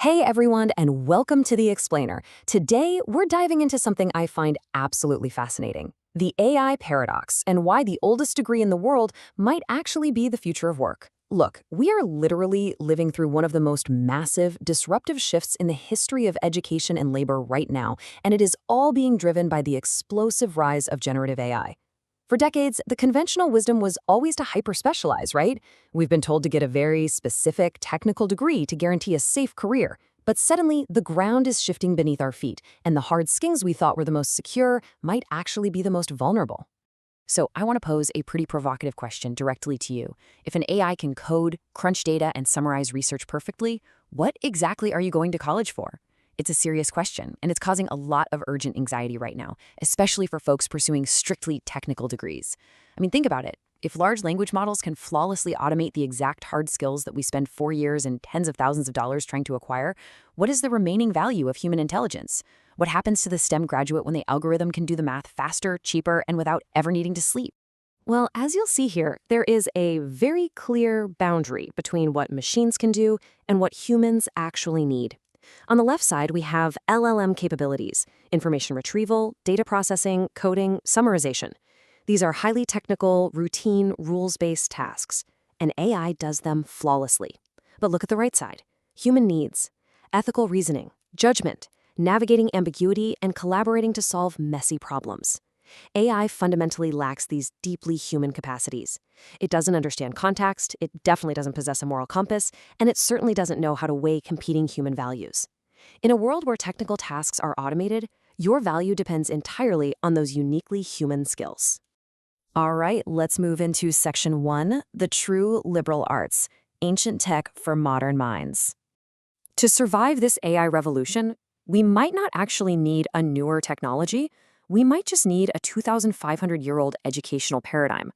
Hey everyone, and welcome to The Explainer. Today, we're diving into something I find absolutely fascinating, the AI paradox, and why the oldest degree in the world might actually be the future of work. Look, we are literally living through one of the most massive, disruptive shifts in the history of education and labor right now, and it is all being driven by the explosive rise of generative AI. For decades, the conventional wisdom was always to hyper-specialize, right? We've been told to get a very specific technical degree to guarantee a safe career. But suddenly, the ground is shifting beneath our feet, and the hard skills we thought were the most secure might actually be the most vulnerable. So I want to pose a pretty provocative question directly to you. If an AI can code, crunch data, and summarize research perfectly, what exactly are you going to college for? It's a serious question, and it's causing a lot of urgent anxiety right now, especially for folks pursuing strictly technical degrees. I mean, think about it. If large language models can flawlessly automate the exact hard skills that we spend 4 years and tens of thousands of dollars trying to acquire, what is the remaining value of human intelligence? What happens to the STEM graduate when the algorithm can do the math faster, cheaper, and without ever needing to sleep? Well, as you'll see here, there is a very clear boundary between what machines can do and what humans actually need. On the left side, we have LLM capabilities, information retrieval, data processing, coding, summarization. These are highly technical, routine, rules-based tasks, and AI does them flawlessly. But look at the right side. Human needs, ethical reasoning, judgment, navigating ambiguity, and collaborating to solve messy problems. AI fundamentally lacks these deeply human capacities. It doesn't understand context, it definitely doesn't possess a moral compass, and it certainly doesn't know how to weigh competing human values. In a world where technical tasks are automated, your value depends entirely on those uniquely human skills. All right, let's move into Section 1, the true liberal arts, ancient tech for modern minds. To survive this AI revolution, we might not actually need a newer technology. We might just need a 2,500-year-old educational paradigm.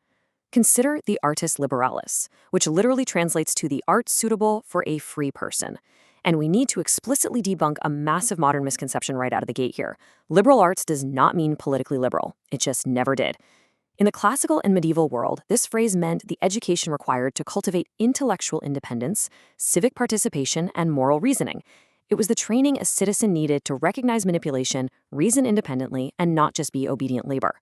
Consider the artis liberalis, which literally translates to the art suitable for a free person. And we need to explicitly debunk a massive modern misconception right out of the gate here. Liberal arts does not mean politically liberal. It just never did. In the classical and medieval world, this phrase meant the education required to cultivate intellectual independence, civic participation, and moral reasoning. It was the training a citizen needed to recognize manipulation, reason independently, and not just be obedient labor.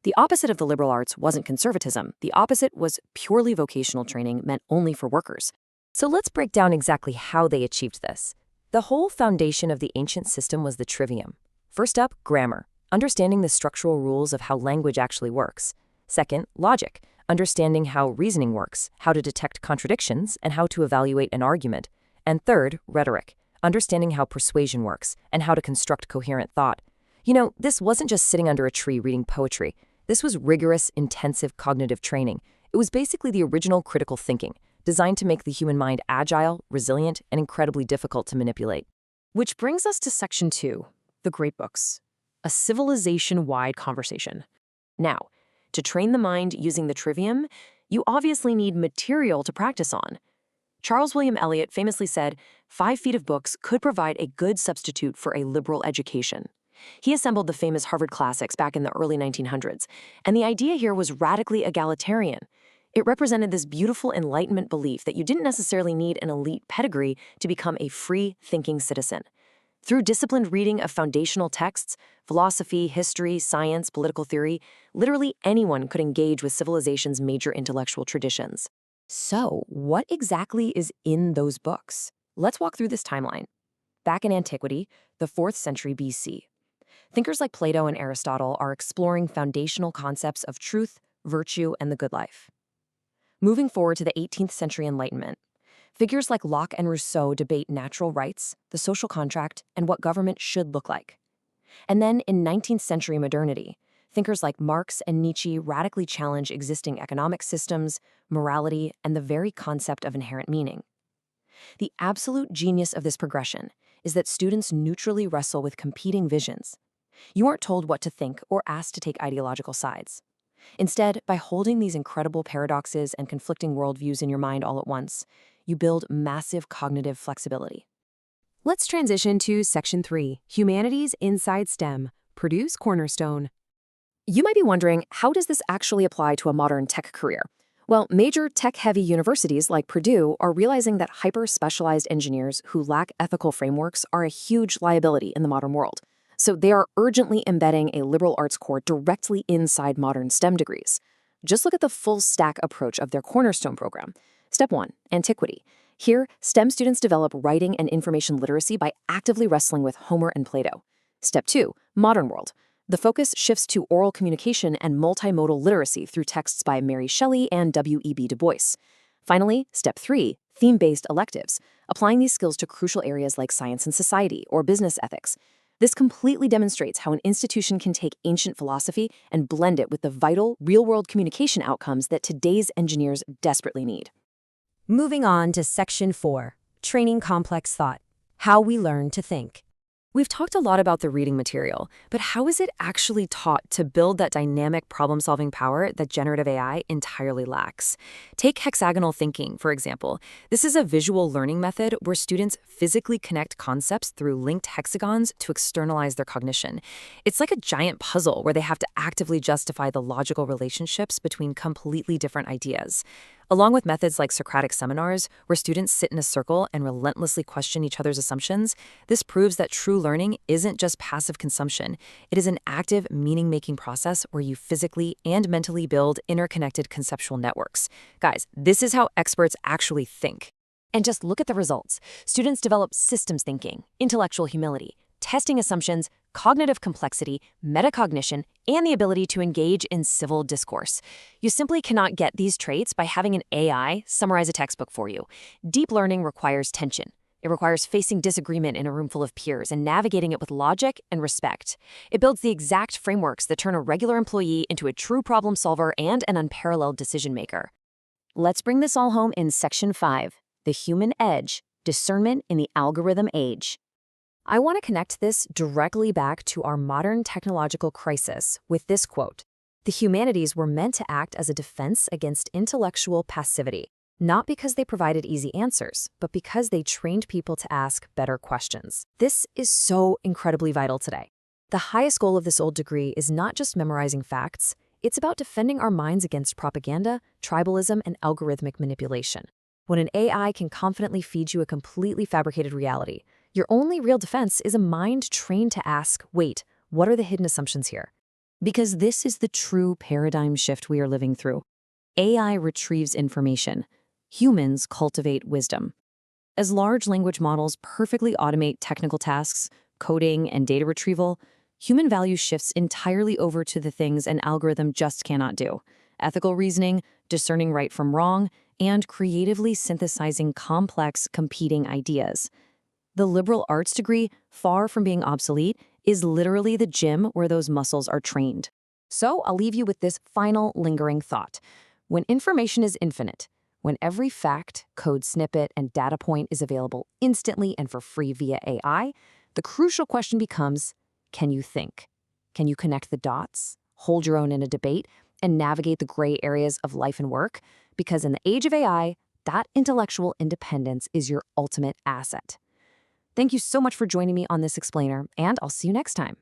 The opposite of the liberal arts wasn't conservatism. The opposite was purely vocational training meant only for workers. So let's break down exactly how they achieved this. The whole foundation of the ancient system was the trivium. First up, grammar, understanding the structural rules of how language actually works. Second, logic, understanding how reasoning works, how to detect contradictions, and how to evaluate an argument. And third, rhetoric, understanding how persuasion works and how to construct coherent thought. You know, this wasn't just sitting under a tree reading poetry. This was rigorous, intensive cognitive training. It was basically the original critical thinking, designed to make the human mind agile, resilient, and incredibly difficult to manipulate. Which brings us to Section 2, the Great Books, a civilization-wide conversation. Now, to train the mind using the trivium, you obviously need material to practice on. Charles William Eliot famously said, 5 feet of books could provide a good substitute for a liberal education. He assembled the famous Harvard classics back in the early 1900s, and the idea here was radically egalitarian. It represented this beautiful Enlightenment belief that you didn't necessarily need an elite pedigree to become a free-thinking citizen. Through disciplined reading of foundational texts, philosophy, history, science, political theory, literally anyone could engage with civilization's major intellectual traditions. So, what exactly is in those books? Let's walk through this timeline. Back in antiquity, the 4th century BC, thinkers like Plato and Aristotle are exploring foundational concepts of truth, virtue, and the good life. Moving forward to the 18th century Enlightenment, figures like Locke and Rousseau debate natural rights, the social contract, and what government should look like. And then in 19th century modernity, thinkers like Marx and Nietzsche radically challenge existing economic systems, morality, and the very concept of inherent meaning. The absolute genius of this progression is that students neutrally wrestle with competing visions. You aren't told what to think or asked to take ideological sides. Instead, by holding these incredible paradoxes and conflicting worldviews in your mind all at once, you build massive cognitive flexibility. Let's transition to Section 3, Humanities Inside STEM, Purdue's Cornerstone. You might be wondering, how does this actually apply to a modern tech career? Well, major tech-heavy universities like Purdue are realizing that hyper-specialized engineers who lack ethical frameworks are a huge liability in the modern world. So they are urgently embedding a liberal arts core directly inside modern STEM degrees. Just look at the full stack approach of their Cornerstone program. Step 1, Antiquity. Here, STEM students develop writing and information literacy by actively wrestling with Homer and Plato. Step 2, Modern World. The focus shifts to oral communication and multimodal literacy through texts by Mary Shelley and W.E.B. Du Bois. Finally, Step 3, Theme-based electives, applying these skills to crucial areas like science and society or business ethics. This completely demonstrates how an institution can take ancient philosophy and blend it with the vital, real-world communication outcomes that today's engineers desperately need. Moving on to Section 4, Training Complex Thought, How We Learn to Think. We've talked a lot about the reading material, but how is it actually taught to build that dynamic problem-solving power that generative AI entirely lacks? Take hexagonal thinking, for example. This is a visual learning method where students physically connect concepts through linked hexagons to externalize their cognition. It's like a giant puzzle where they have to actively justify the logical relationships between completely different ideas. Along with methods like Socratic seminars, where students sit in a circle and relentlessly question each other's assumptions, this proves that true learning isn't just passive consumption. It is an active, meaning-making process where you physically and mentally build interconnected conceptual networks. Guys, this is how experts actually think. And just look at the results. Students develop systems thinking, intellectual humility, testing assumptions, cognitive complexity, metacognition, and the ability to engage in civil discourse. You simply cannot get these traits by having an AI summarize a textbook for you. Deep learning requires tension. It requires facing disagreement in a room full of peers and navigating it with logic and respect. It builds the exact frameworks that turn a regular employee into a true problem solver and an unparalleled decision maker. Let's bring this all home in Section 5, The Human Edge, Discernment in the Algorithm Age. I want to connect this directly back to our modern technological crisis with this quote. The humanities were meant to act as a defense against intellectual passivity, not because they provided easy answers, but because they trained people to ask better questions. This is so incredibly vital today. The highest goal of this old degree is not just memorizing facts, it's about defending our minds against propaganda, tribalism, and algorithmic manipulation. When an AI can confidently feed you a completely fabricated reality, your only real defense is a mind trained to ask, wait, what are the hidden assumptions here? Because this is the true paradigm shift we are living through. AI retrieves information. Humans cultivate wisdom. As large language models perfectly automate technical tasks, coding, and data retrieval, human value shifts entirely over to the things an algorithm just cannot do: ethical reasoning, discerning right from wrong, and creatively synthesizing complex, competing ideas. The liberal arts degree, far from being obsolete, is literally the gym where those muscles are trained. So I'll leave you with this final lingering thought. When information is infinite, when every fact, code snippet, and data point is available instantly and for free via AI, the crucial question becomes, can you think? Can you connect the dots, hold your own in a debate, and navigate the gray areas of life and work? Because in the age of AI, that intellectual independence is your ultimate asset. Thank you so much for joining me on this explainer, and I'll see you next time.